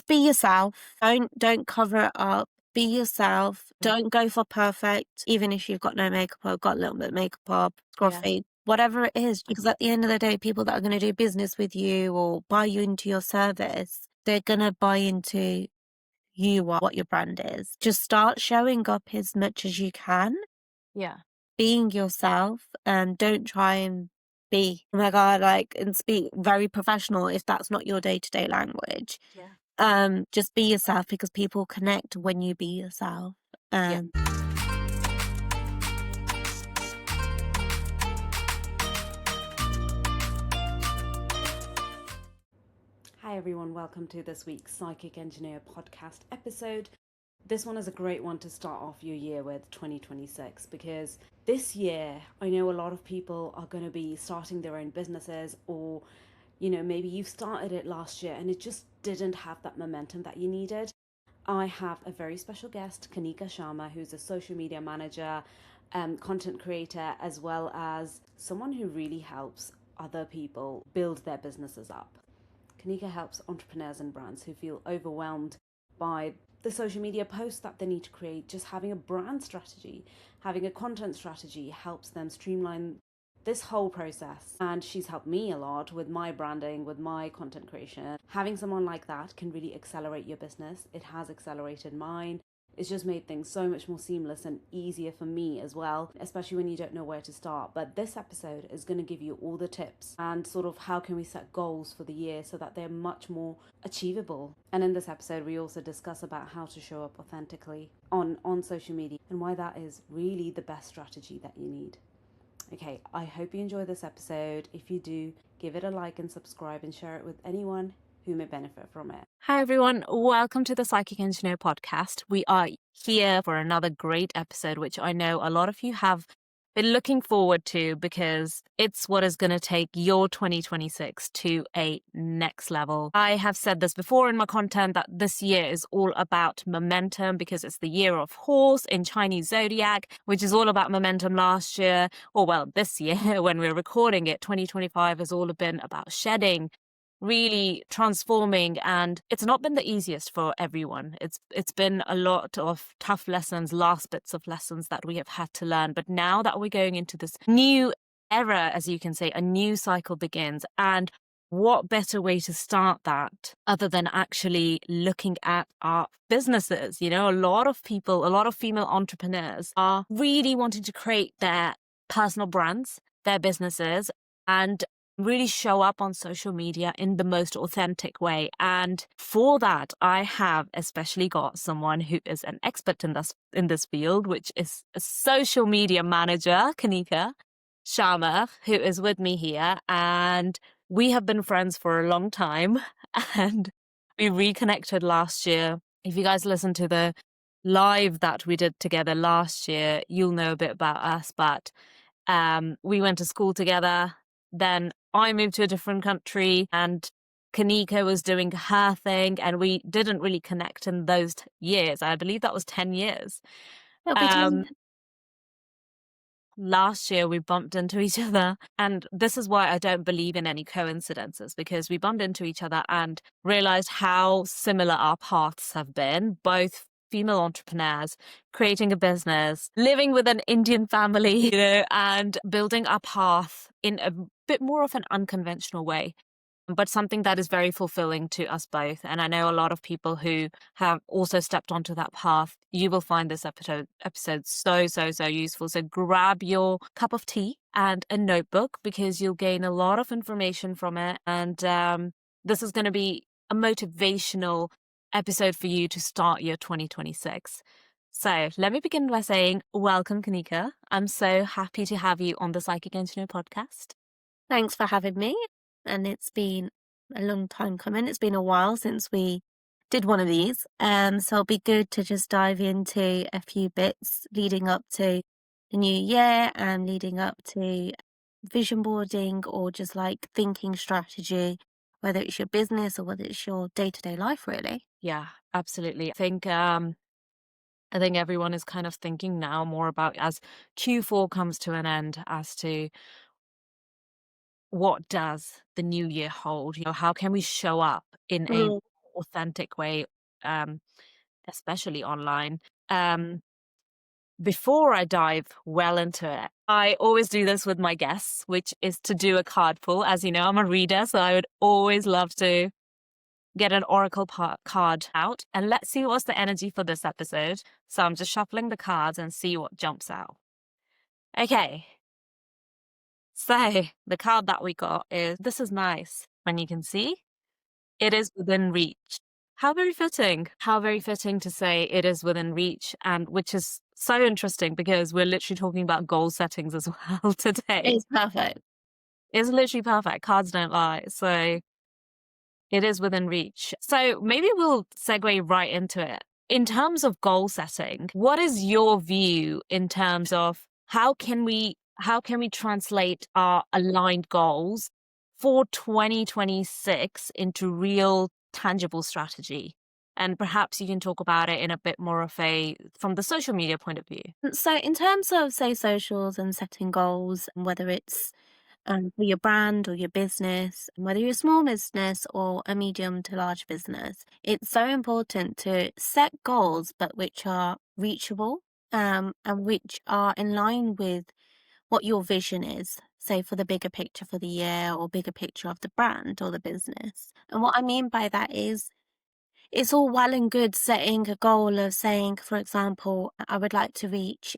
be yourself. Don't cover it up. Be yourself. Don't go for perfect, even if you've got no makeup or got a little bit of makeup or scruffy, whatever it is. Because at the end of the day, people that are going to do business with you or buy you into your service, they're going to buy into you are what your brand is. Just start showing up as much as you can, Yeah. being yourself, and don't try and be, oh my God, like, and speak very professional if that's not your day-to-day language. Yeah. Just be yourself because people connect when you be yourself. Yeah. Um, Hi everyone, welcome to this week's Psychic Engineer podcast episode. This one is a great one to start off your year with, 2026, because this year I know a lot of people are going to be starting their own businesses, or maybe you started it last year and it just didn't have that momentum that you needed. I have a very special guest, Kanika Sharma, who's a social media manager, content creator, as well as someone who really helps other people build their businesses up. Kanika helps entrepreneurs and brands who feel overwhelmed by the social media posts that they need to create. Just having a brand strategy, having a content strategy helps them streamline this whole process. And she's helped me a lot with my branding, with my content creation. Having someone like that can really accelerate your business. It has accelerated mine. It's just made things so much more seamless and easier for me as well, especially when you don't know where to start. But this episode is going to give you all the tips and sort of how can we set goals for the year so that they're much more achievable. And in this episode, we also discuss about how to show up authentically on social media and why that is really the best strategy that you need. Okay, I hope you enjoy this episode. If you do, give it a like and subscribe and share it with anyone who may benefit from it. Hi, everyone. Welcome to the Psychic Engineer podcast. We are here for another great episode, which I know a lot of you have been looking forward to because it's what is going to take your 2026 to a next level. I have said this before in my content that this year is all about momentum because it's the year of horse in Chinese zodiac, which is all about momentum last year, or well, this year when we're recording it, 2025 has all been about shedding, really transforming, and it's not been the easiest for everyone. It's been a lot of tough lessons, last bits of lessons that we have had to learn. But now that we're going into this new era, as you can say, a new cycle begins. And what better way to start that other than actually looking at our businesses? You know, a lot of people, a lot of female entrepreneurs are really wanting to create their personal brands, their businesses, and really show up on social media in the most authentic way. And for that, I have especially got someone who is an expert in this field, which is a social media manager, Kanika Sharma, who is with me here. And we have been friends for a long time and we reconnected last year. If you guys listen to the live that we did together last year, you'll know a bit about us, but we went to school together. Then I moved to a different country and Kanika was doing her thing and we didn't really connect in those years. I believe that was 10 years. it'll be Last year we bumped into each other, and this is why I don't believe in any coincidences, because we bumped into each other and realized how similar our paths have been, both female entrepreneurs, creating a business, living with an Indian family, and building our path in a bit more of an unconventional way, but something that is very fulfilling to us both. And I know a lot of people who have also stepped onto that path. You will find this episode so useful. So grab your cup of tea and a notebook because you'll gain a lot of information from it. And this is going to be a motivational episode for you to start your 2026. So let me begin by saying, welcome, Kanika. I'm so happy to have you on the Psychic Engineer podcast. Thanks for having me. And it's been a long time coming. It's been a while since we did one of these. So it'll be good to just dive into a few bits leading up to the new year and leading up to vision boarding or just like thinking strategy, whether it's your business or whether it's your day-to-day life, really. Yeah, absolutely. I think everyone is kind of thinking now more about as Q4 comes to an end as to what does the new year hold? You know, how can we show up in a Mm. authentic way, um, especially online. Um, Before I dive well into it, I always do this with my guests, which is to do a card pull. As you know, I'm a reader, so I would always love to get an oracle card out. And let's see what's the energy for this episode. So I'm just shuffling the cards and see what jumps out. Okay. So the card that we got is, this is nice. When you can see, it is within reach. How very fitting. How very fitting to say it is within reach, and which is so interesting because we're literally talking about goal settings as well today. It's perfect. It's literally perfect. Cards don't lie. So it is within reach. So maybe we'll segue right into it. In terms of goal setting, what is your view in terms of how can we translate our aligned goals for 2026 into real tangible strategy? And perhaps you can talk about it in a bit more of from the social media point of view. So in terms of, say, socials and setting goals, whether it's for your brand or your business, whether you're a small business or a medium to large business, it's so important to set goals, but which are reachable, and which are in line with what your vision is, say for the bigger picture for the year or bigger picture of the brand or the business. And what I mean by that is, it's all well and good setting a goal of saying, for example, I would like to reach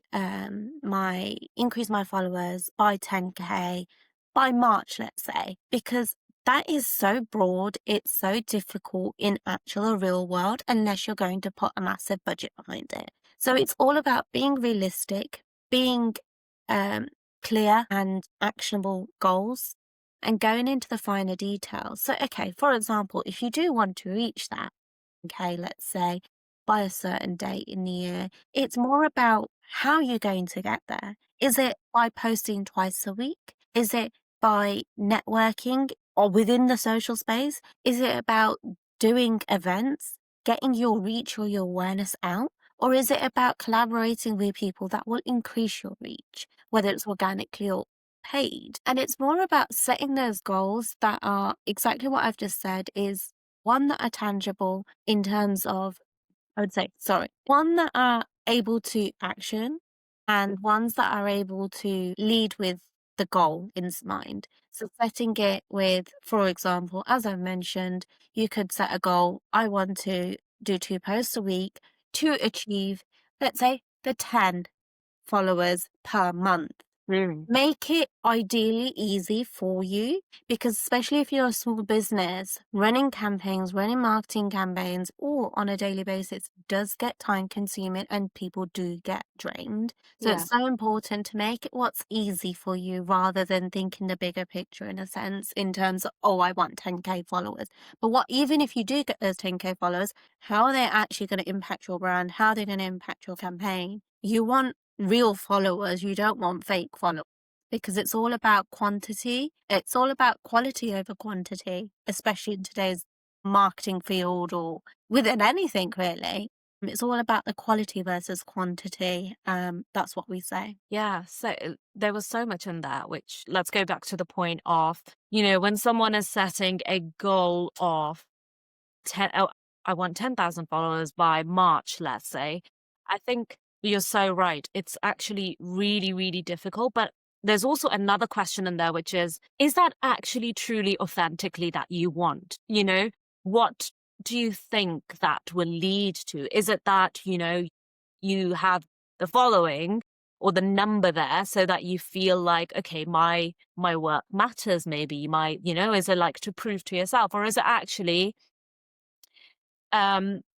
increase my followers by 10K by March, let's say, because that is so broad. It's so difficult in actual real world unless you're going to put a massive budget behind it. So it's all about being realistic, being clear and actionable goals, and going into the finer details. So, okay, for example, if you do want to reach that, okay, let's say by a certain date in the year, it's more about how you're going to get there. Is it by posting twice a week? Is it by networking or within the social space? Is it about doing events, getting your reach or your awareness out? Or is it about collaborating with people that will increase your reach, whether it's organically or paid? And it's more about setting those goals that are exactly what I've just said, is one, that are tangible in terms of, I would say, one that are able to action, and ones that are able to lead with the goal in mind. So setting it with, for example, as I mentioned, you could set a goal. I want to do 2 posts a week to achieve, let's say, the 10 followers per month. Make it ideally easy for you, because especially if you're a small business, running campaigns, running marketing campaigns, or on a daily basis does get time consuming and people do get drained. So Yeah. it's so important to make it what's easy for you rather than thinking the bigger picture, in a sense, in terms of, oh, I want 10K followers. But even if you do get those 10K followers, how are they actually going to impact your brand? How are they going to impact your campaign? You want real followers, you don't want fake followers, because it's all about quantity. It's all about quality over quantity, especially in today's marketing field or within anything really. It's all about the quality versus quantity. That's what we say. Yeah, so there was so much in that, which, let's go back to the point of, when someone is setting a goal of 10, oh, I want 10,000 followers by March, let's say, I think you're so right. It's actually really, really difficult. But there's also another question in there, which is that actually truly authentically that you want? What do you think that will lead to? Is it that, you have the following or the number there so that you feel like, okay, my work matters, maybe is it like to prove to yourself? Or is it actually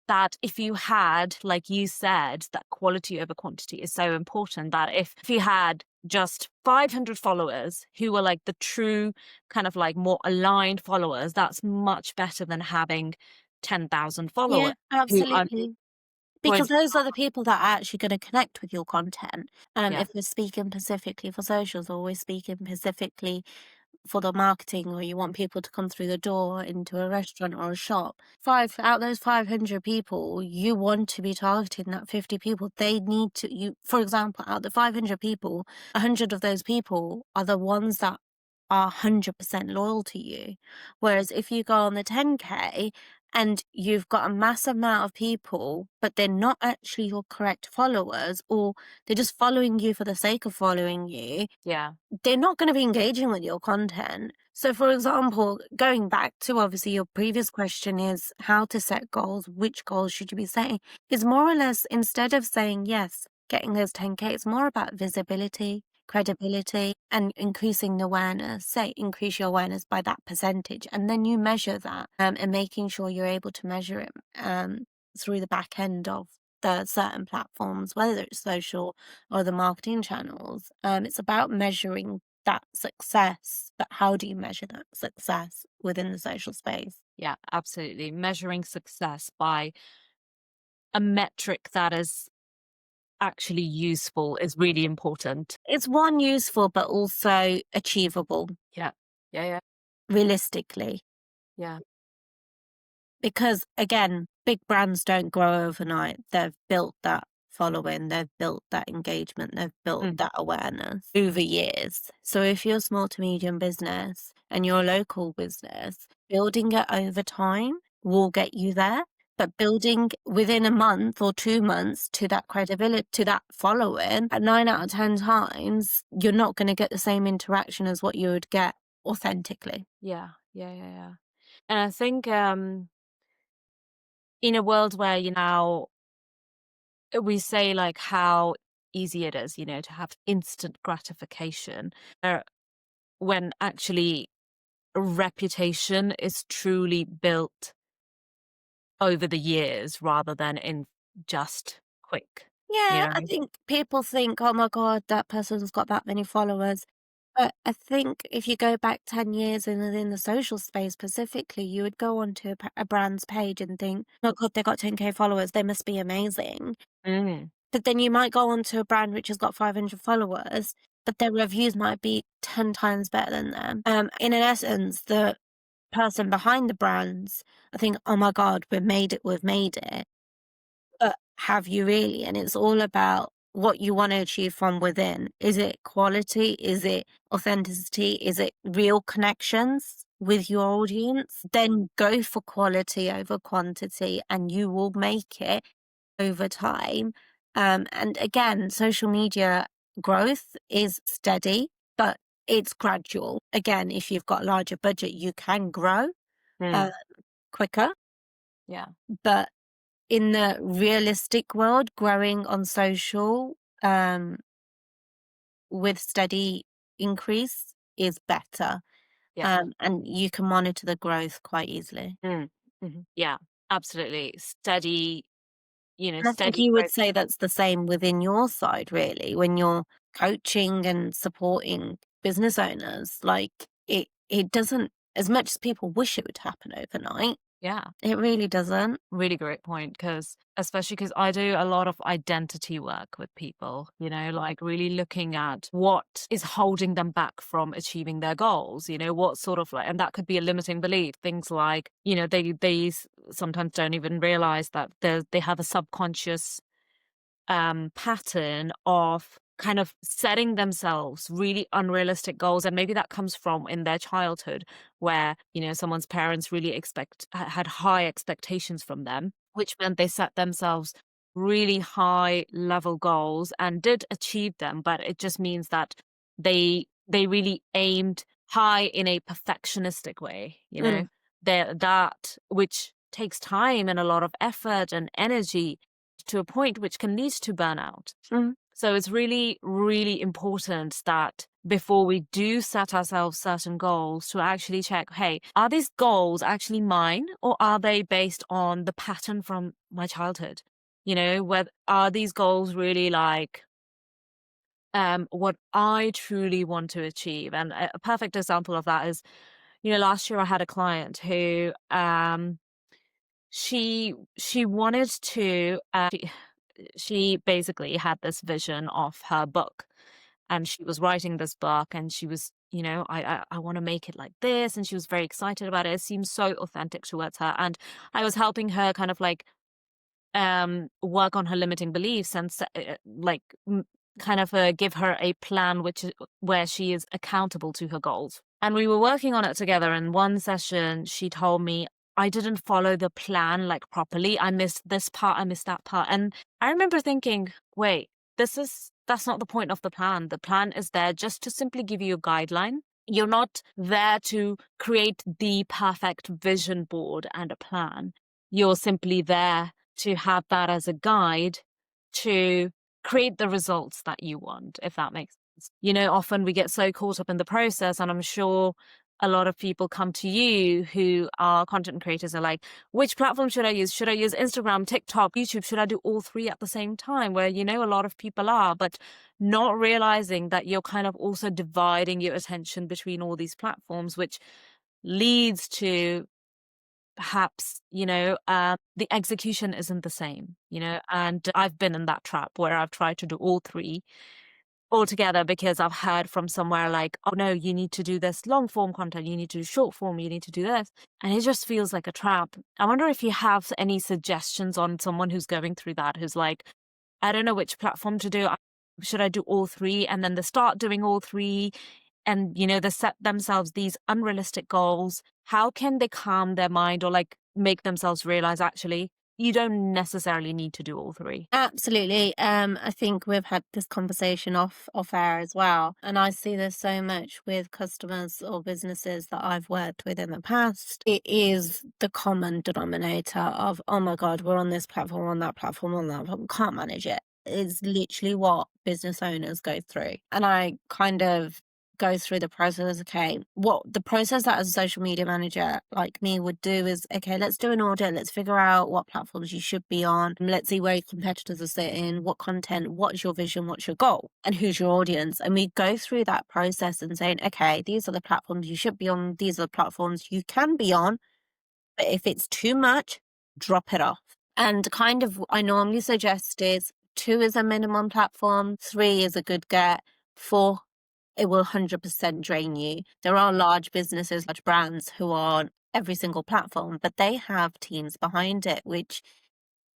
that if you had, like you said, that quality over quantity is so important, that if you had just 500 followers who were like the true kind of like more aligned followers, that's much better than having 10,000 followers Yeah, who are absolutely. going Because those are the people that are actually going to connect with your content. yeah. If we're speaking specifically for socials, or we're speaking specifically for the marketing, or you want people to come through the door into a restaurant or a shop, out of those 500 people, you want to be targeting that 50 people. They need to, for example, out of the 500 people, 100 of those people are the ones that are 100% loyal to you. Whereas if you go on the 10K and you've got a massive amount of people, but they're not actually your correct followers, or they're just following you for the sake of following you, Yeah. they're not going to be engaging with your content. So, for example, going back to obviously your previous question is how to set goals, which goals should you be setting? Is more or less, instead of saying, yes, getting those 10K, it's more about visibility, credibility, and increasing the awareness. Say, increase your awareness by that percentage. And then you measure that and making sure you're able to measure it through the back end of the certain platforms, whether it's social or the marketing channels. It's about measuring that success, but how do you measure that success within the social space? Yeah, absolutely. Measuring success by a metric that is actually useful is really important. It's one, useful, but also achievable Yeah. Yeah. Yeah. realistically. Yeah. Because again, big brands don't grow overnight. They've built that following, they've built that engagement, they've built Mm. that awareness over years. So if you're a small to medium business and you're a local business, building it over time will get you there. But building within a month or 2 months to that credibility, to that following, at 9 out of 10 times, you're not going to get the same interaction as what you would get authentically. Yeah. Yeah. Yeah. Yeah. And I think in a world where, we say like how easy it is, to have instant gratification, when actually reputation is truly built over the years rather than in just quick, you Yeah, know? I think people think, oh my God, that person's got that many followers. But I think if you go back 10 years and within the social space specifically, you would go onto a brand's page and think, oh God, they got 10K followers. They must be amazing. Mm. But then you might go onto a brand which has got 500 followers, but their reviews might be 10 times better than them. In an essence, the person behind the brands, I think, oh my God, we've made it. But have you really? And it's all about what you want to achieve from within. Is it quality? Is it authenticity? Is it real connections with your audience? Then go for quality over quantity and you will make it over time. And again, social media growth is steady, but it's gradual. Again, if you've got a larger budget, you can grow uh, Mm. quicker, Yeah. but in the realistic world, growing on social with steady increase is better. Yeah. And you can monitor the growth quite easily. Mm. Yeah, absolutely. Steady, And I think steady you would growth. say that's the same within your side, really, when you're coaching and supporting business owners. Like it doesn't, as much as people wish it would happen overnight, Yeah. it really doesn't. Really great point, because especially because I do a lot of identity work with people, like really looking at what is holding them back from achieving their goals, what sort of like, and that could be a limiting belief. Things like, sometimes don't even realize that they have a subconscious pattern of kind of setting themselves really unrealistic goals, and maybe that comes from in their childhood where someone's parents really had high expectations from them, which meant they set themselves really high level goals and did achieve them, but it just means that they really aimed high in a perfectionistic way, Mm, that which takes time and a lot of effort and energy to a point which can lead to burnout. mm, So it's really, really important that before we do set ourselves certain goals to actually check, hey, are these goals actually mine, or are they based on the pattern from my childhood? Whether are these goals really like what I truly want to achieve? And a perfect example of that is, last year I had a client who she wanted to she basically had this vision of her book, and she was writing this book, and she was, I want to make it like this, and she was very excited about it. It seemed so authentic towards her, and I was helping her kind of like work on her limiting beliefs and kind of give her a plan where she is accountable to her goals. And we were working on it together. And one session she told me, I didn't follow the plan like properly. I missed this part, I missed that part. And I remember thinking, wait, that's not the point of the plan. The plan is there just to simply give you a guideline. You're not there to create the perfect vision board and a plan. You're simply there to have that as a guide to create the results that you want, if that makes sense. Often we get so caught up in the process, and I'm sure a lot of people come to you who are content creators are like, which platform should I use? Should I use Instagram, TikTok, YouTube? Should I do all three at the same time? Where, a lot of people are, but not realizing that you're kind of also dividing your attention between all these platforms, which leads to perhaps, the execution isn't the same, and I've been in that trap where I've tried to do all three altogether because I've heard from somewhere like, oh no, you need to do this long form content, you need to do short form, you need to do this. And it just feels like a trap. I wonder if you have any suggestions on someone who's going through that, who's like, I don't know which platform to do. Should I do all three? And then they start doing all three and, they set themselves these unrealistic goals. How can they calm their mind or like make themselves realize actually, you don't necessarily need to do all three? Absolutely. I think we've had this conversation off air as well. And I see this so much with customers or businesses that I've worked with in the past. It is the common denominator of, oh my God, we're on this platform, on that platform, on that platform, can't manage it. It's literally what business owners go through. And I kind of go through the process. Okay, what the process that as a social media manager like me would do is, okay, let's do an audit, let's figure out what platforms you should be on, let's see where your competitors are sitting, what content, what's your vision, what's your goal, and who's your audience. And we go through that process and saying, okay, these are the platforms you should be on, these are the platforms you can be on, but if it's too much, drop it off. And kind of I normally suggest is 2 is a minimum platform, 3 is a good get, 4 it will 100% drain you. There are large businesses, large brands who are on every single platform, but they have teams behind it, which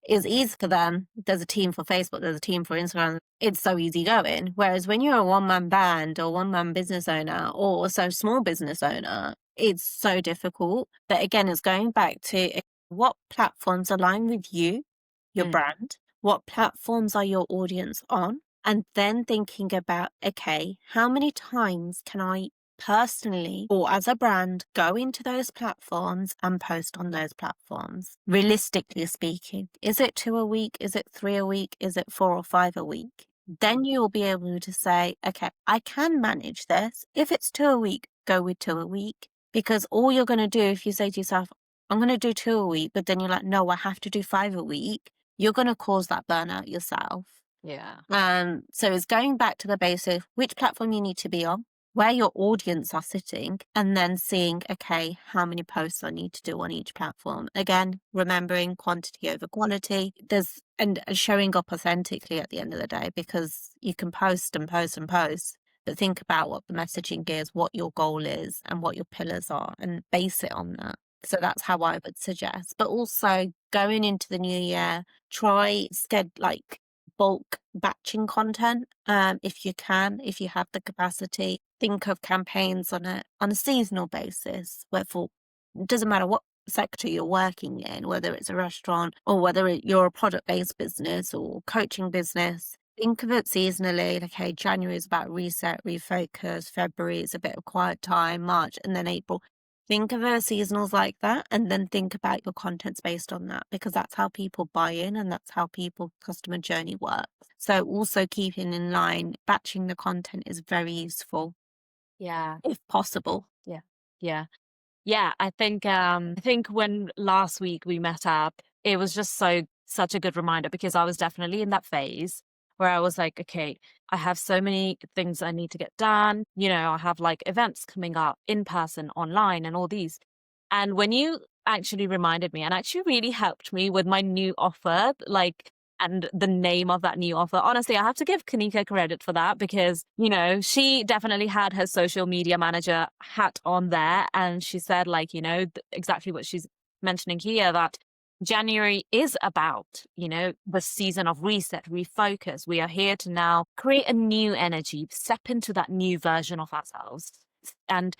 is easy for them. There's a team for Facebook, there's a team for Instagram. It's so easy going. Whereas when you're a one-man band or one-man business owner or so small business owner, it's so difficult. But again, it's going back to what platforms align with you, your brand, what platforms are your audience on, and then thinking about, okay, how many times can I personally or as a brand go into those platforms and post on those platforms? Realistically speaking, is it 2 a week? Is it 3 a week? Is it 4 or 5 a week? Then you'll be able to say, okay, I can manage this. If it's 2 a week, go with 2 a week. Because all you're going to do if you say to yourself, I'm going to do 2 a week, but then you're like, no, I have to do 5 a week, you're going to cause that burnout yourself. Yeah. So it's going back to the basics, which platform you need to be on, where your audience are sitting, and then seeing, okay, how many posts I need to do on each platform. Again, remembering quantity over quality. And showing up authentically at the end of the day, because you can post and post and post, but think about what the messaging is, what your goal is, and what your pillars are, and base it on that. So that's how I would suggest. But also going into the new year, try bulk batching content if you can, if you have the capacity. Think of campaigns on a seasonal basis, wherefore it doesn't matter what sector you're working in, whether it's a restaurant or whether you're a product-based business or coaching business. Think of it seasonally. Okay, January is about reset, refocus, February is a bit of quiet time, March, and then April. Think of it as seasonals like that, and then think about your contents based on that, because that's how people buy in and that's how customer journey works. So also keeping in line, batching the content is very useful. Yeah. If possible. Yeah. Yeah. Yeah. I think when last week we met up, it was just such a good reminder, because I was definitely in that phase where I was like, okay, I have so many things I need to get done. I have like events coming up in person, online, and all these. And when you actually reminded me and actually really helped me with my new offer, and the name of that new offer, honestly, I have to give Kanika credit for that, because, she definitely had her social media manager hat on there. And she said, exactly what she's mentioning here, that January is about, the season of reset, refocus. We are here to now create a new energy, step into that new version of ourselves. And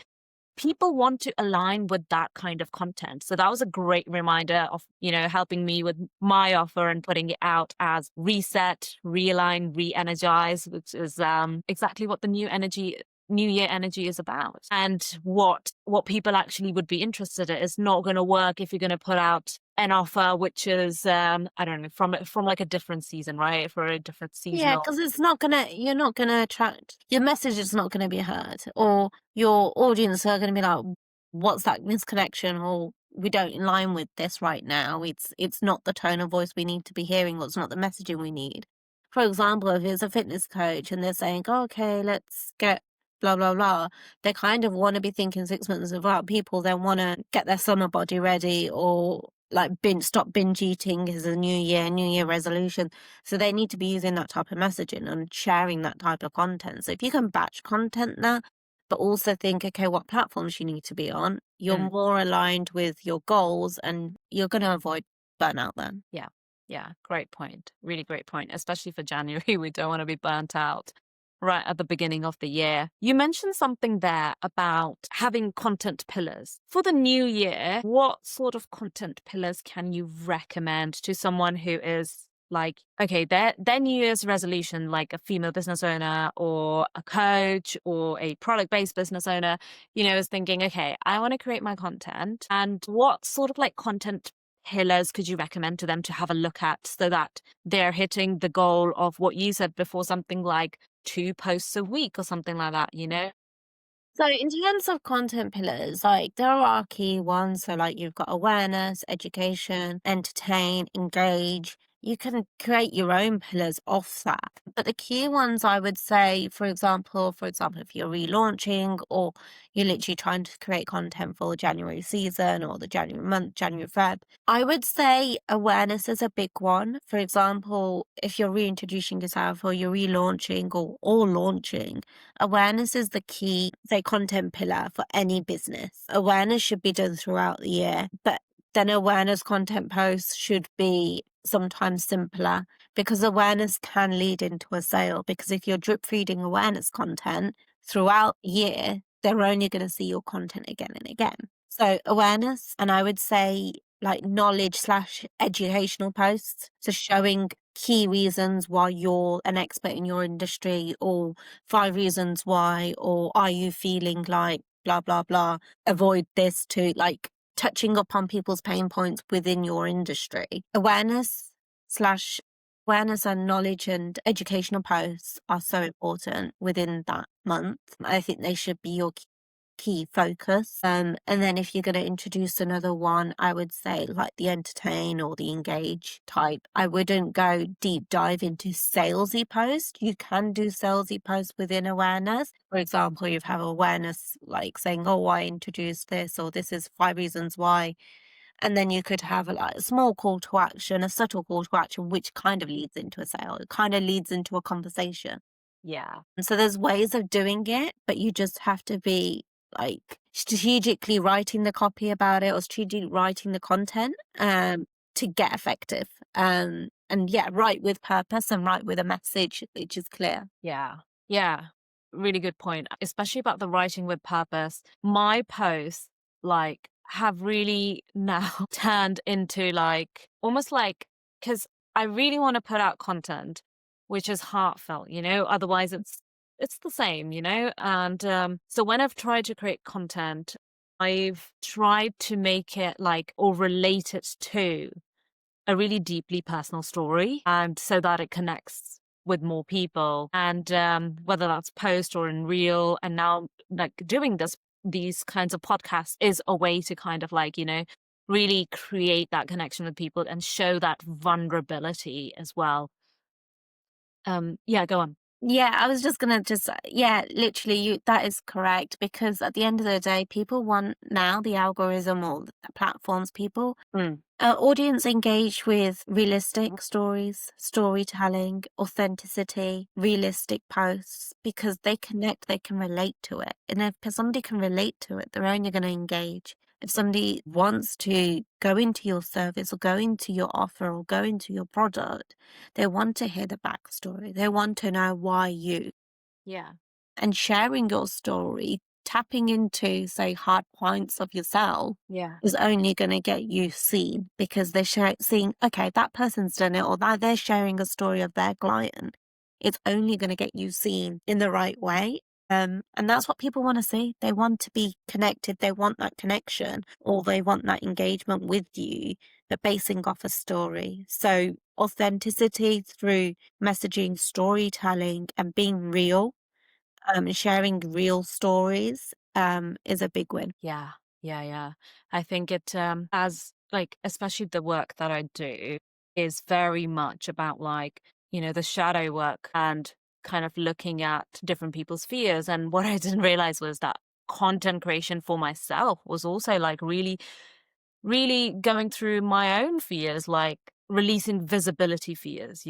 people want to align with that kind of content. So that was a great reminder of, helping me with my offer and putting it out as reset, realign, re-energize, which is exactly what the New Year energy is about. And what people actually would be interested in is not going to work if you're going to put out an offer which is I don't know, from like a different season, right? For a different Yeah, seasonal. because you're not gonna attract, your message is not gonna be heard, or your audience are gonna be like, what's that misconnection? Or we don't align with this right now. It's not the tone of voice we need to be hearing, or it's not the messaging we need. For example, if it's a fitness coach and they're saying, oh, okay, let's get blah blah blah, they kind of want to be thinking 6 months about people. They want to get their summer body ready, or like stop binge eating as a new year resolution. So they need to be using that type of messaging and sharing that type of content. So if you can batch content now, but also think, okay, what platforms you need to be on, you're more aligned with your goals and you're going to avoid burnout then. Yeah, great point. Really great point. Especially for January, we don't want to be burnt out right at the beginning of the year. You mentioned something there about having content pillars. For the new year, what sort of content pillars can you recommend to someone who is like, okay, their New Year's resolution, like a female business owner or a coach or a product-based business owner, is thinking, okay, I want to create my content. And what sort of like content pillars could you recommend to them to have a look at so that they're hitting the goal of what you said before, something like 2 posts a week or something like that, So in terms of content pillars, like there are key ones. So like you've got awareness, education, entertain, engage. You can create your own pillars off that. But the key ones I would say, for example, if you're relaunching or you're literally trying to create content for the January season or the January month, January, Feb, I would say awareness is a big one. For example, if you're reintroducing yourself or you're relaunching or launching, awareness is the key, say, content pillar for any business. Awareness should be done throughout the year, but then awareness content posts should be sometimes simpler, because awareness can lead into a sale. Because if you're drip feeding awareness content throughout the year, they're only going to see your content again and again. So awareness, and I would say like knowledge / educational posts. So showing key reasons why you're an expert in your industry, or 5 reasons why, or are you feeling like blah, blah, blah, avoid this, to like touching upon people's pain points within your industry. Awareness and knowledge and educational posts are so important within that month. I think they should be your key focus. And then if you're going to introduce another one, I would say like the entertain or the engage type. I wouldn't go deep dive into salesy posts. You can do salesy posts within awareness. For example, you have awareness like saying, oh, I introduced this, or this is 5 reasons why. And then you could have a small call to action, a subtle call to action, which kind of leads into a sale. It kind of leads into a conversation. Yeah. And so there's ways of doing it, but you just have to be like strategically writing the copy about it, or strategically writing the content to get effective. And yeah, write with purpose and write with a message which is clear. Yeah. Really good point, especially about the writing with purpose. My posts like have really now turned into like almost like, because I really want to put out content which is heartfelt, otherwise it's the same, and so when I've tried to create content, I've tried to make it like, or relate it to a really deeply personal story, and so that it connects with more people. And whether that's post or in real, and now like doing these kinds of podcasts is a way to kind of like, really create that connection with people and show that vulnerability as well. Yeah, go on. Yeah, I was just gonna literally, that is correct, because at the end of the day, people want now the algorithm or the platforms, people audience engage with realistic stories, storytelling, authenticity, realistic posts, because they connect, they can relate to it. And if somebody can relate to it, they're only going to engage. If somebody wants to go into your service or go into your offer or go into your product, they want to hear the backstory. They want to know why you. Yeah. And sharing your story tapping into, say, hard points of yourself Yeah. is only going to get you seen, because they're seeing, okay, that person's done it, or that they're sharing a story of their client. It's only going to get you seen in the right way. And that's what people want to see. They want to be connected. They want that connection, or they want that engagement with you, but basing off a story. So authenticity through messaging, storytelling, and being real, sharing real stories, is a big win. Yeah. Yeah. I think it, as like, especially the work that I do is very much about like, the shadow work and kind of looking at different people's fears. And what I didn't realize was that content creation for myself was also like really going through my own fears, like releasing visibility fears.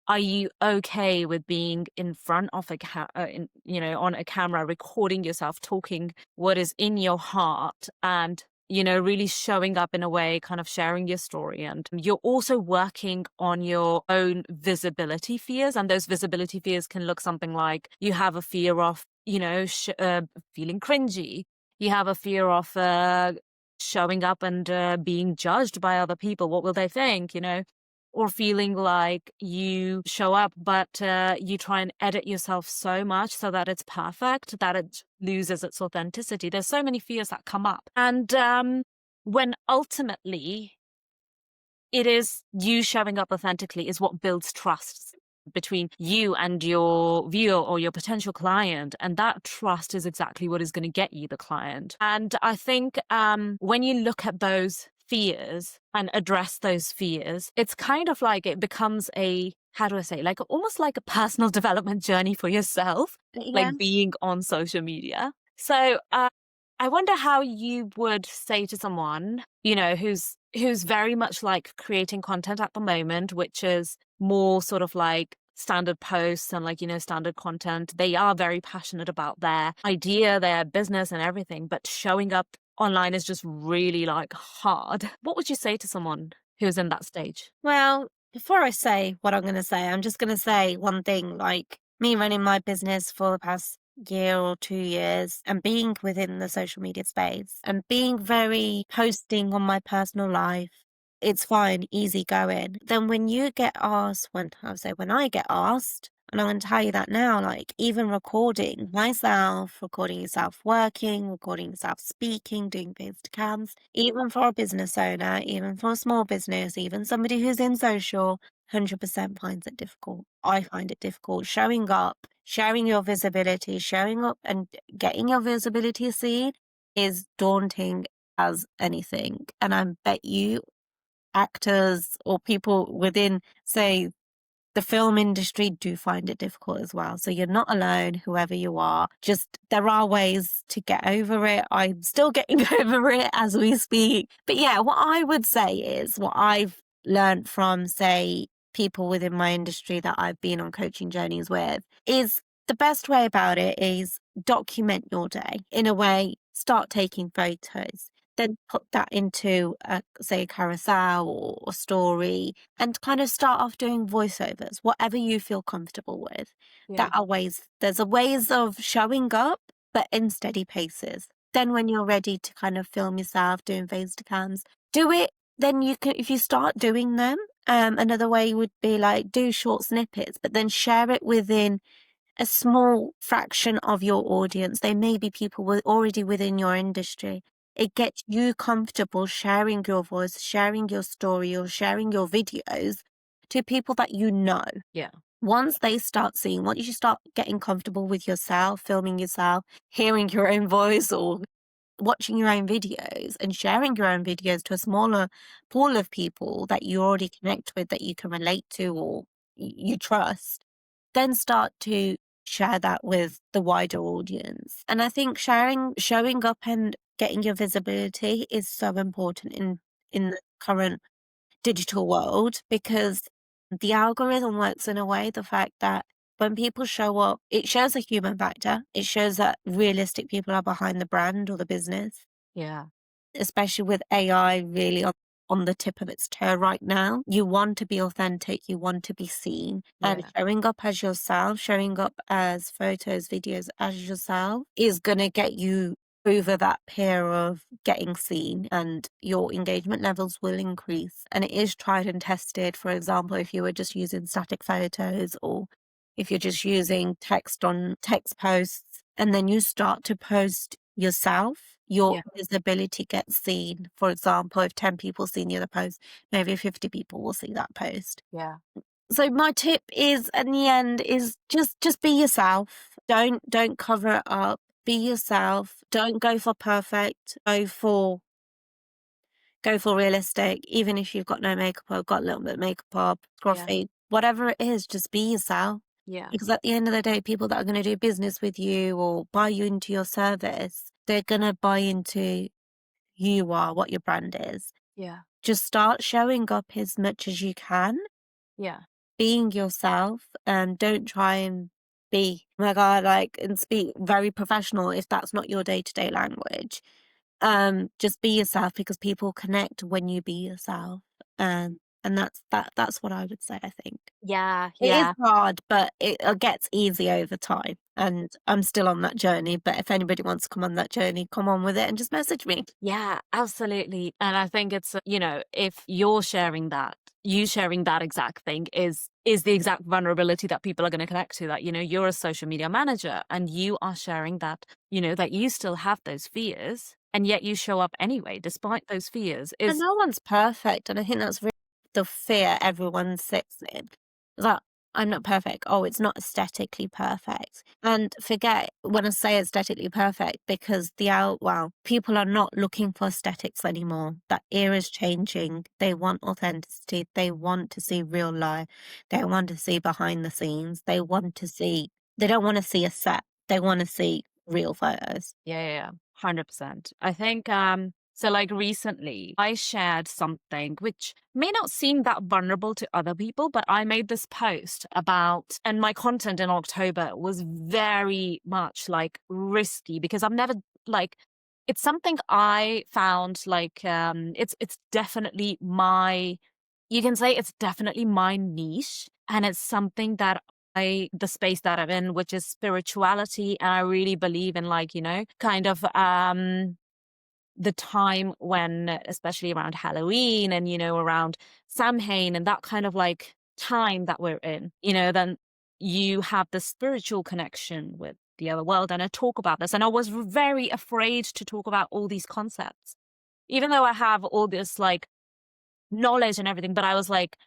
Are you okay with being in front of on a camera, recording yourself, talking what is in your heart, and, really showing up in a way, kind of sharing your story. And you're also working on your own visibility fears. And those visibility fears can look something like you have a fear of, feeling cringy. You have a fear of showing up and being judged by other people. What will they think, Or feeling like you show up, but you try and edit yourself so much so that it's perfect, that it loses its authenticity. There's so many fears that come up. And when ultimately it is you showing up authentically is what builds trust between you and your viewer or your potential client. And that trust is exactly what is going to get you the client. And I think when you look at those fears and address those fears, it's kind of like it becomes how do I say, like almost like a personal development journey for yourself, Yeah. like being on social media. So I wonder how you would say to someone, who's very much like creating content at the moment, which is more sort of like standard posts and like, standard content. They are very passionate about their idea, their business and everything, but showing up online is just really like hard. What would you say to someone who's in that stage? Well, before I say what I'm going to say, I'm just going to say one thing. Like, me running my business for the past year or 2 years and being within the social media space and being very posting on my personal life, it's fine, easy going. Then when you get asked, when I get asked, and I'm going to tell you that now, like even recording myself, recording yourself working, recording yourself speaking, doing things to cams, even for a business owner, even for a small business, even somebody who's in social, 100% finds it difficult. I find it difficult showing up, sharing your visibility, showing up and getting your visibility seen is daunting as anything. And I bet you actors or people within, say, the film industry do find it difficult as well. So you're not alone, whoever you are. Just there are ways to get over it. I'm still getting over it as we speak. But yeah, what I would say is what I've learned from, say, people within my industry that I've been on coaching journeys with is the best way about it is document your day. In a way, start taking photos. Then put that into say a carousel or a story, and kind of start off doing voiceovers, whatever you feel comfortable with. Yeah. That are ways, there's a ways of showing up, but in steady paces. Then when you're ready to kind of film yourself doing face to cams, do it. Then you can, if you start doing them, another way would be like do short snippets, but then share it within a small fraction of your audience. They may be people already within your industry. It gets you comfortable sharing your voice, sharing your story, or sharing your videos to people that you know. Yeah. Once you start getting comfortable with yourself, filming yourself, hearing your own voice, or watching your own videos and sharing your own videos to a smaller pool of people that you already connect with, that you can relate to or you trust, then start to share that with the wider audience. And I think showing up and getting your visibility is so important in the current digital world, because the algorithm works in a way, the fact that when people show up, it shows a human factor. It shows that realistic people are behind the brand or the business, Yeah. especially with AI really on on the tip of its toe right now. You want to be authentic, you want to be seen, and showing up as yourself, showing up as photos, videos as yourself is going to get you over that peer of getting seen, and your engagement levels will increase. And it is tried and tested. For example, if you were just using static photos, or if you're just using text on text posts, and then you start to post yourself, your visibility gets seen. For example, if 10 people see the other post, maybe 50 people will see that post. Yeah. So my tip is, in the end, is just be yourself. Don't cover it up. Be yourself. Don't go for perfect. Go for realistic. Even if you've got no makeup or got a little bit of makeup up, scruffy, whatever it is, just be yourself. Yeah. Because at the end of the day, people that are going to do business with you or buy you into your service, they're going to buy into who you are, what your brand is. Yeah. Just start showing up as much as you can, Yeah. being yourself, and don't try and be, oh my God, like, and speak very professional if that's not your day-to-day language. Just be yourself, because people connect when you be yourself. And that's what I would say, I think. Yeah. It is Yeah. hard, but it gets easy over time. And I'm still on that journey. But if anybody wants to come on that journey, come on with it and just message me. Yeah, absolutely. And I think it's, if you're sharing that, you sharing that exact thing is the exact vulnerability that people are going to connect to, that, you're a social media manager and you are sharing that, that you still have those fears, and yet you show up anyway, despite those fears. And no one's perfect. And I think that's really the fear everyone sits in. That I'm not perfect. Oh, it's not aesthetically perfect. And forget when I say aesthetically perfect, because people are not looking for aesthetics anymore. That era is changing. They want authenticity. They want to see real life. They want to see behind the scenes. They don't want to see a set. They want to see real photos. Yeah, 100%. I think, so like recently I shared something which may not seem that vulnerable to other people, but I made this post about, and my content in October was very much like risky, because I've never, like, it's something I found like, it's definitely you can say it's definitely my niche, and it's something that the space that I'm in, which is spirituality. And I really believe in, like, kind of the time when, especially around Halloween and, around Samhain and that kind of like time that we're in, then you have the spiritual connection with the other world. And I talk about this. And I was very afraid to talk about all these concepts, even though I have all this like knowledge and everything. But I was like,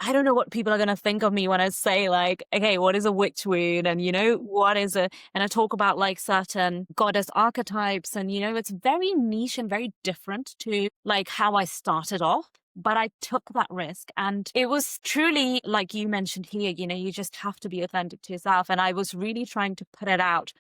I don't know what people are going to think of me when I say, like, okay, what is a witch wound? And, what is and I talk about like certain goddess archetypes, and, it's very niche and very different to like how I started off. But I took that risk, and it was truly, like you mentioned here, you just have to be authentic to yourself. And I was really trying to put it out.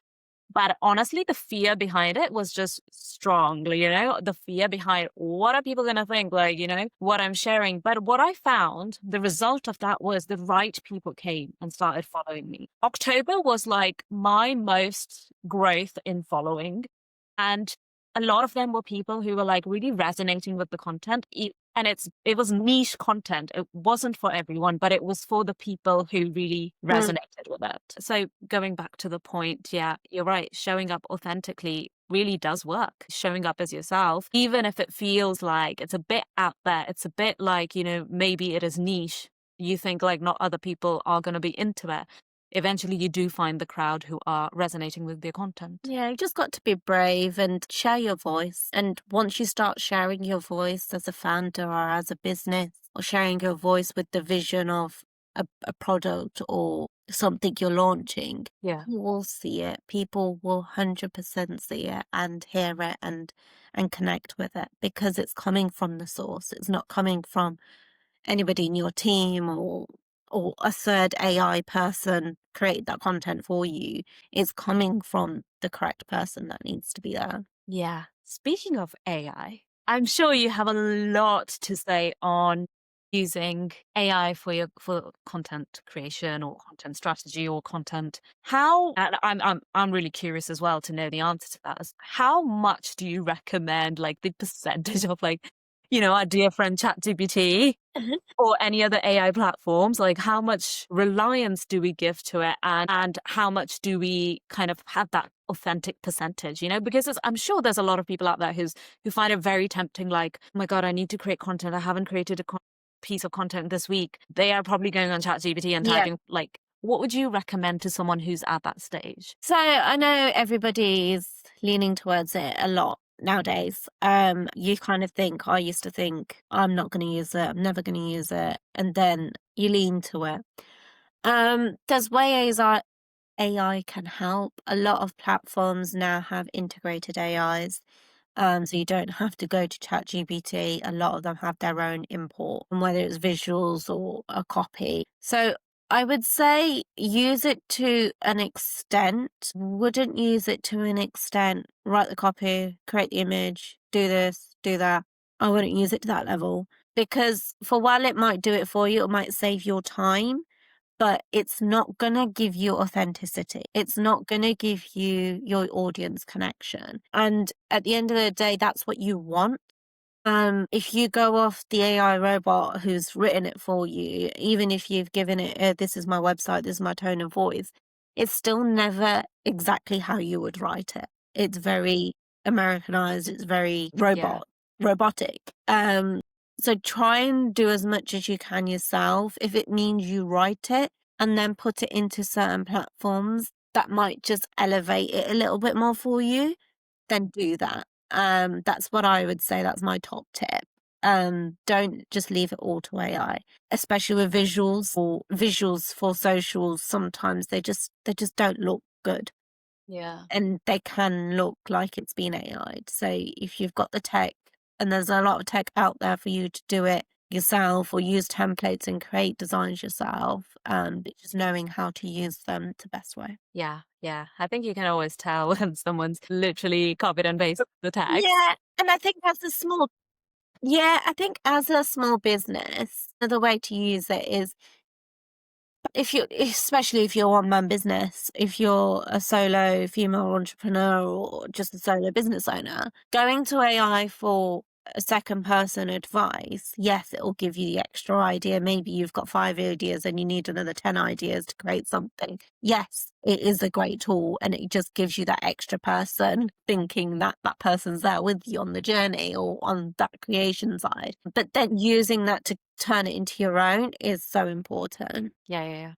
But honestly, the fear behind it was just strong, the fear behind what are people going to think, like, what I'm sharing. But what I found, the result of that was the right people came and started following me. October was like my most growth in following. And a lot of them were people who were like really resonating with the content. And it was niche content. It wasn't for everyone, but it was for the people who really resonated with it. So going back to the point, yeah, you're right. Showing up authentically really does work. Showing up as yourself, even if it feels like it's a bit out there, it's a bit like, maybe it is niche. You think like not other people are going to be into it. Eventually you do find the crowd who are resonating with your content. Yeah, you just got to be brave and share your voice. And once you start sharing your voice as a founder or as a business, or sharing your voice with the vision of a product or something you're launching, you will see it. People will 100% see it and hear it and connect with it, because it's coming from the source. It's not coming from anybody in your team or a third AI person create that content for you. It's coming from the correct person that needs to be there. Yeah. Speaking of AI, I'm sure you have a lot to say on using AI for content creation or content strategy or content. And I'm really curious as well to know the answer to that. How much do you recommend, like the percentage of like our dear friend ChatGPT or any other AI platforms, like how much reliance do we give to it, and how much do we kind of have that authentic percentage, because I'm sure there's a lot of people out there who find it very tempting, like, oh my God, I need to create content. I haven't created a piece of content this week. They are probably going on ChatGPT and Yeah. typing, like, what would you recommend to someone who's at that stage? So I know everybody's leaning towards it a lot nowadays. You kind of think, I used to think, I'm not going to use it, I'm never going to use it. And then you lean to it. There's ways AI can help. A lot of platforms now have integrated AIs. So you don't have to go to ChatGPT. A lot of them have their own import, and whether it's visuals or a copy. So I would say use it to an extent. Wouldn't use it to an extent. Write the copy, create the image, do this, do that. I wouldn't use it to that level because for while it might do it for you, it might save your time, but it's not going to give you authenticity. It's not going to give you your audience connection. And at the end of the day, that's what you want. If you go off the AI robot who's written it for you, even if you've given it, this is my website, this is my tone of voice, it's still never exactly how you would write it. It's very Americanized. It's very robotic. So try and do as much as you can yourself. If it means you write it and then put it into certain platforms that might just elevate it a little bit more for you, then do that. That's what I would say. That's my top tip. Don't just leave it all to AI, especially with visuals for socials. Sometimes they just don't look good. Yeah. And they can look like it's been AI'd. So if you've got the tech, and there's a lot of tech out there for you to do it yourself or use templates and create designs yourself, but just knowing how to use them the best way. Yeah. I think you can always tell when someone's literally copied and pasted the text. Yeah, and I think I think as a small business, the way to use it is especially if you're one-man business, if you're a solo female entrepreneur or just a solo business owner, going to AI for a second person advice, yes, it will give you the extra idea. Maybe you've got 5 ideas and you need another 10 ideas to create something. Yes, it is a great tool and it just gives you that extra person thinking that that person's there with you on the journey or on that creation side. But then using that to turn it into your own is so important. Yeah.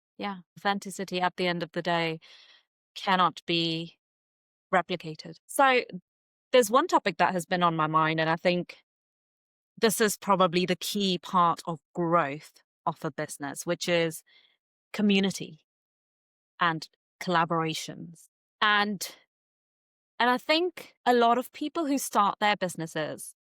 Authenticity at the end of the day cannot be replicated. So there's one topic that has been on my mind, and I think this is probably the key part of growth of a business, which is community and collaborations. And I think a lot of people who start their businesses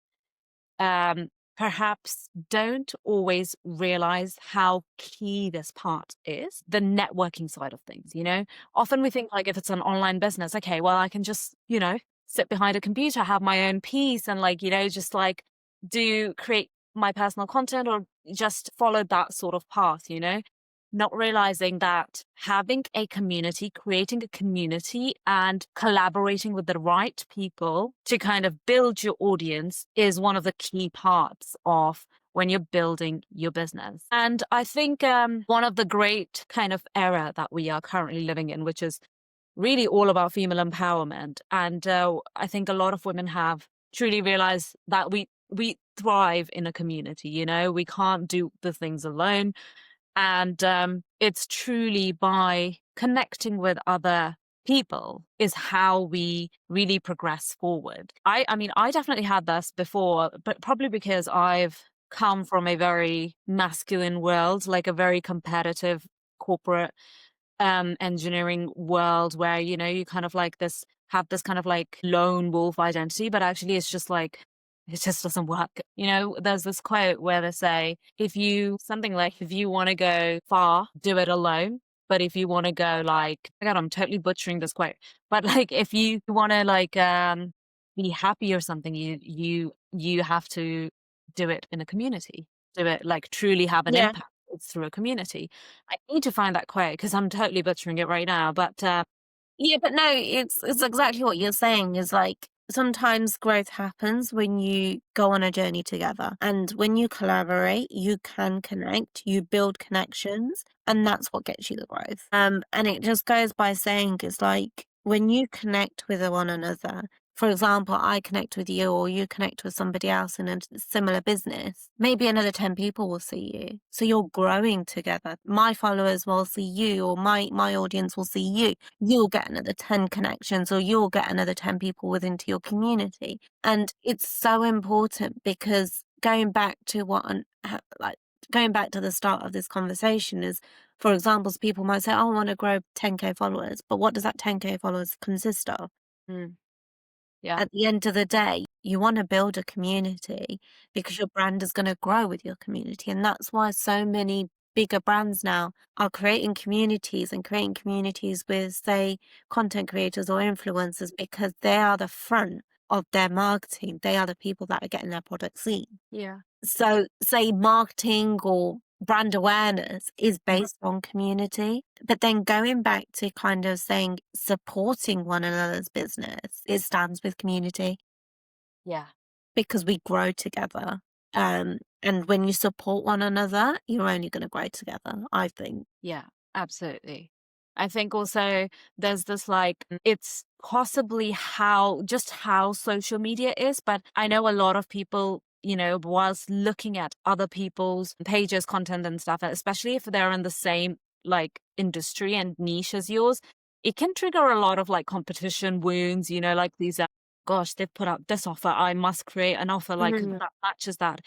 perhaps don't always realize how key this part is, the networking side of things. Often we think, like, if it's an online business, okay, well, I can just, sit behind a computer, have my own piece and, like, just like create my personal content or just follow that sort of path, not realizing that having a community, creating a community and collaborating with the right people to kind of build your audience is one of the key parts of when you're building your business. And I think one of the great kind of era that we are currently living in, which is really all about female empowerment. And I think a lot of women have truly realized that we thrive in a community, we can't do the things alone. And it's truly by connecting with other people is how we really progress forward. I mean, I definitely had this before, but probably because I've come from a very masculine world, like a very competitive corporate engineering world where, you kind of like have this kind of like lone wolf identity, but actually it's just like, it just doesn't work. There's this quote where they say, if you want to go far, do it alone. But if you want to go like, oh my God, I'm totally butchering this quote. But like, if you want to like be happy or something, you have to do it in a community. Do it like truly have an impact. It's through a community. I need to find that quote because I'm totally butchering it right now. But Yeah, but no, it's exactly what you're saying is like sometimes growth happens when you go on a journey together. And when you collaborate, you can connect, you build connections, and that's what gets you the growth. And it just goes by saying, it's like when you connect with one another, for example, I connect with you or you connect with somebody else in a similar business, maybe another 10 people will see you. So you're growing together. My followers will see you, or my audience will see you. You'll get another 10 connections, or you'll get another 10 people within to your community. And it's so important, because going back to going back to the start of this conversation is, for example, people might say, oh, I want to grow 10K followers. But what does that 10K followers consist of? Mm. Yeah. At the end of the day, you want to build a community, because your brand is going to grow with your community. And that's why so many bigger brands now are creating communities with, say, content creators or influencers, because they are the front of their marketing. They are the people that are getting their product seen. Yeah. So, say marketing or brand awareness is based on community, but then going back to kind of saying supporting one another's business, it stands with community, Yeah. because we grow together. And when you support one another, you're only going to grow together, I think. Yeah, absolutely. I think also there's this like, it's possibly how social media is, but I know a lot of people, whilst looking at other people's pages, content and stuff, especially if they're in the same like industry and niche as yours, it can trigger a lot of like competition wounds, like these, gosh, they've put out this offer. I must create an offer like Mhm. that matches that.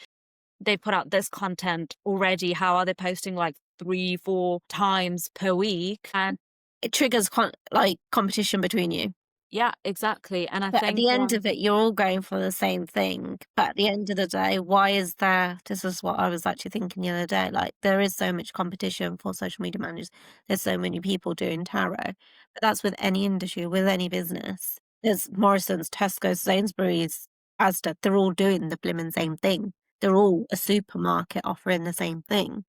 They put out this content already. How are they posting like 3-4 times per week? And It triggers competition between you. yeah, exactly. And I But at think the end of it, you're all going for the same thing. But at the end of the day, why is there? This is what I was actually thinking the other day. Like, there is so much competition for social media managers. There's so many people doing tarot. But that's with any industry, with any business. There's Morrison's, Tesco's, Sainsbury's, Asda. They're all doing the blimmin' same thing. They're all a supermarket offering the same thing.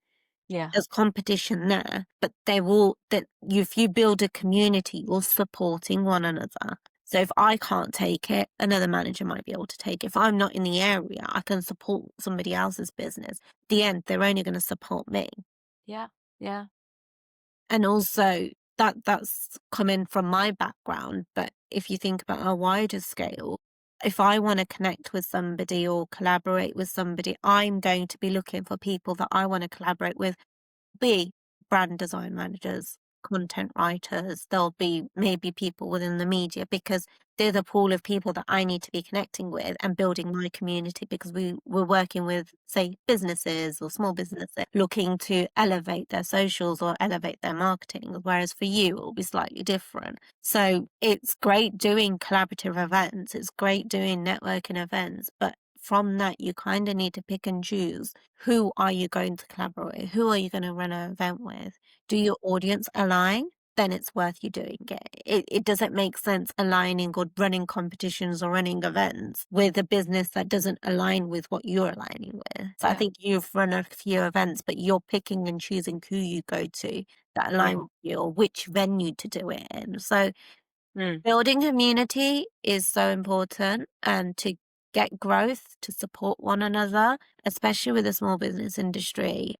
yeah, There's competition there, but if you build a community, you're supporting one another. So if I can't take it, another manager might be able to take it. If I'm not in the area, I can support somebody else's business. At the end, they're only going to support me. yeah, yeah, And also that's coming from my background. But if you think about a wider scale, if I want to connect with somebody or collaborate with somebody, I'm going to be looking for people that I want to collaborate with, be brand design managers, content writers. There'll be maybe people within the media, because they're the pool of people that I need to be connecting with and building my community, because we're working with, say, businesses or small businesses looking to elevate their socials or elevate their marketing. Whereas for you, it will be slightly different. So it's great doing collaborative events. It's great doing networking events, but from that, you kind of need to pick and choose. Who are you going to collaborate with? Who are you going to run an event with? Do your audience align? Then it's worth you doing it. It doesn't make sense aligning or running competitions or running events with a business that doesn't align with what you're aligning with. So I yeah, think you've run a few events, but you're picking and choosing who you go to that yeah. align with you, or which venue to do it in. So Mm, building community is so important, and to get growth, to support one another, especially with the small business industry,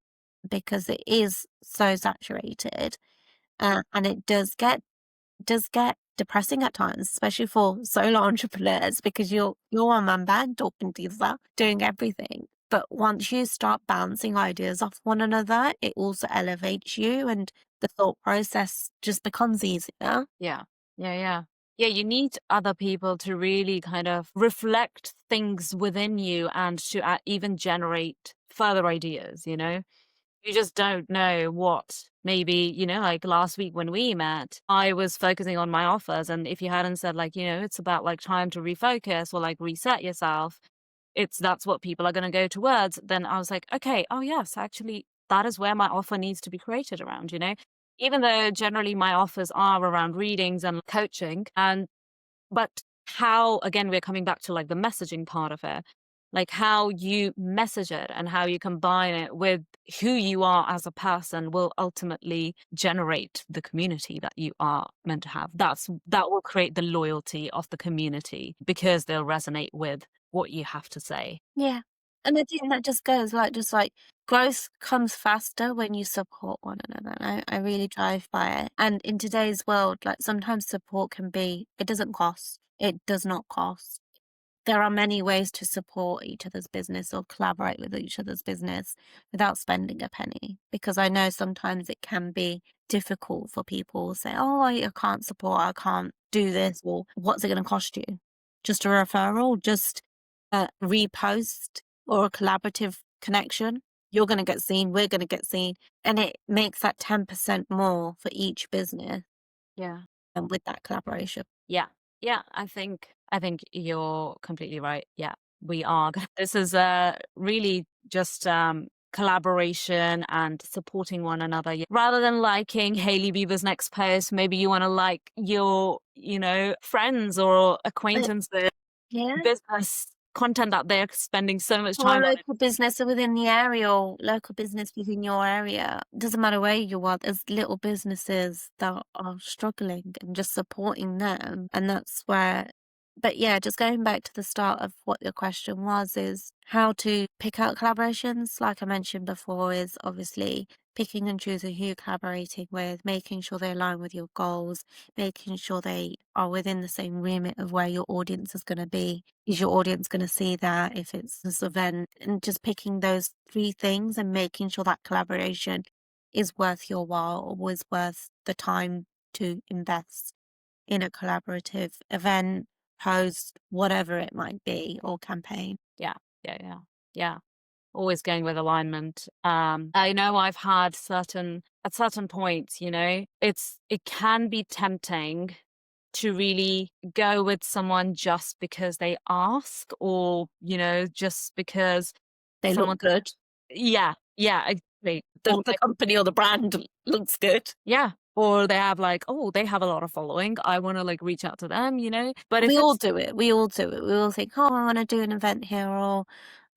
because it is so saturated, and it does get depressing at times, especially for solo entrepreneurs, because you're one man band talking to yourself, doing everything. But once you start bouncing ideas off one another, it also elevates you, and the thought process just becomes easier. yeah, yeah, yeah. Yeah, you need other people to really kind of reflect things within you and to even generate further ideas, You just don't know what maybe, like last week when we met, I was focusing on my offers. And if you hadn't said like, it's about like time to refocus or like reset yourself, that's what people are going to go towards. Then I was like, okay, oh yes, actually that is where my offer needs to be created around. Even though generally my offers are around readings and coaching but how, again, we're coming back to like the messaging part of it. like how you message it and how you combine it with who you are as a person will ultimately generate the community that you are meant to have. That will create the loyalty of the community because they'll resonate with what you have to say. Yeah. And I think that just goes just like growth comes faster when you support one another. And I really drive by it. And in today's world, like sometimes support can be, it doesn't cost. It does not cost. There are many ways to support each other's business or collaborate with each other's business without spending a penny. Because I know sometimes it can be difficult for people to say, oh, I can't support, I can't do this. Or what's it going to cost you? Just a referral, just a repost or a collaborative connection. You're going to get seen, we're going to get seen. And it makes that 10% more for each business Yeah. and with that collaboration. Yeah. Yeah. I think you're completely right. Yeah. We are. This is really just collaboration and supporting one another. Rather than liking Hailey Bieber's next post, maybe you want to like your, friends or acquaintances Yeah. business content that they're spending so much Or time on. local business within the area or local business within your area. Doesn't matter where you are, there's little businesses that are struggling and just supporting them. And that's where, but yeah, just going back to the start of what your question was, is how to pick out collaborations. Like I mentioned before, is obviously picking and choosing who you're collaborating with, making sure they align with your goals, making sure they are within the same remit of where your audience is going to be. Is your audience going to see that if it's this event? And just picking those three things and making sure that collaboration is worth your while or was worth the time to invest in a collaborative event, post, whatever it might be, or campaign. Yeah. Yeah. Yeah. Yeah. Always going with alignment. I know I've had at certain points, it can be tempting to really go with someone just because they ask or, just because They someone, look good. yeah, yeah, exactly. The company or the brand looks good. Yeah. Or they have they have a lot of following. I want to reach out to them, But if We all it's, do it. We all do it. We all think, oh, I want to do an event here, or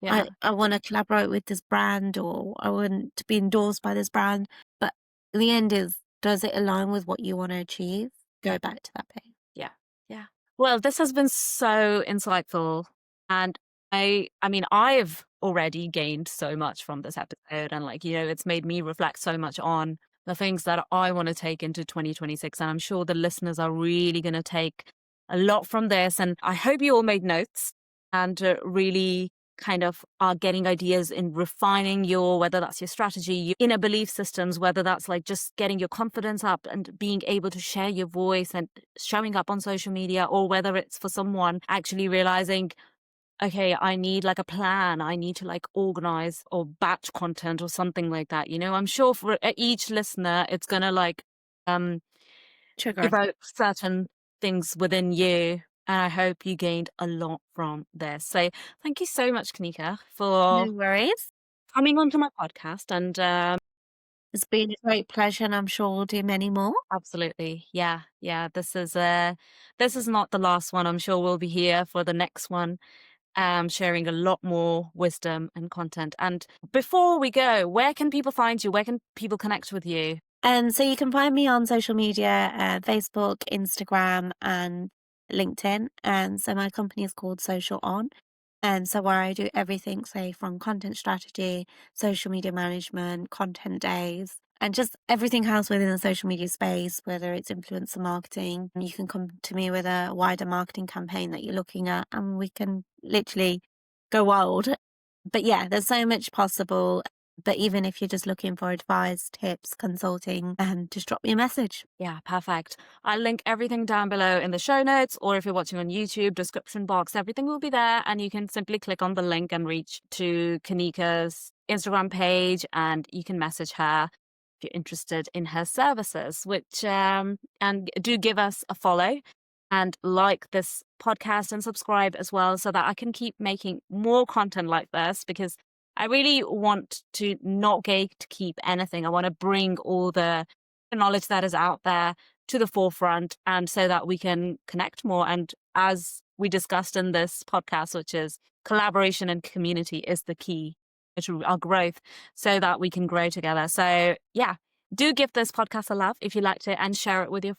yeah, I want to collaborate with this brand, or I want to be endorsed by this brand. But the end is, does it align with what you want to achieve? Go back to that page. yeah, yeah. Well, this has been so insightful. And I mean, I've already gained so much from this episode. And it's made me reflect so much on the things that I want to take into 2026. And I'm sure the listeners are really going to take a lot from this. And I hope you all made notes and really kind of are getting ideas in refining whether that's your strategy, your inner belief systems, whether that's just getting your confidence up and being able to share your voice and showing up on social media, or whether it's for someone actually realizing, okay, I need a plan. I need to organize or batch content or something like that. I'm sure for each listener, it's going to um, Trigger. evoke certain things within you. And I hope you gained a lot from this. So thank you so much, Kanika, for No worries. coming onto my podcast. And It's been a great pleasure, and I'm sure we'll do many more. absolutely, yeah, yeah. This is not the last one. I'm sure we'll be here for the next one, sharing a lot more wisdom and content. And before we go, where can people find you? Where can people connect with you? So you can find me on social media, Facebook, Instagram, and LinkedIn. And so my company is called Social On. And so where I do everything, say from content strategy, social media management, content days, and just everything else within the social media space, whether it's influencer marketing. You can come to me with a wider marketing campaign that you're looking at, and we can literally go wild. But yeah, there's so much possible. But even if you're just looking for advice, tips, consulting, just drop me a message. Yeah, perfect. I'll link everything down below in the show notes, or if you're watching on YouTube, description box, everything will be there. And you can simply click on the link and reach to Kanika's Instagram page, and you can message her if you're interested in her services, and do give us a follow and like this podcast and subscribe as well, so that I can keep making more content like this, because I really want to not gatekeep anything. I want to bring all the knowledge that is out there to the forefront, and so that we can connect more. And as we discussed in this podcast, which is collaboration and community is the key to our growth so that we can grow together. So yeah, do give this podcast a love if you liked it and share it with your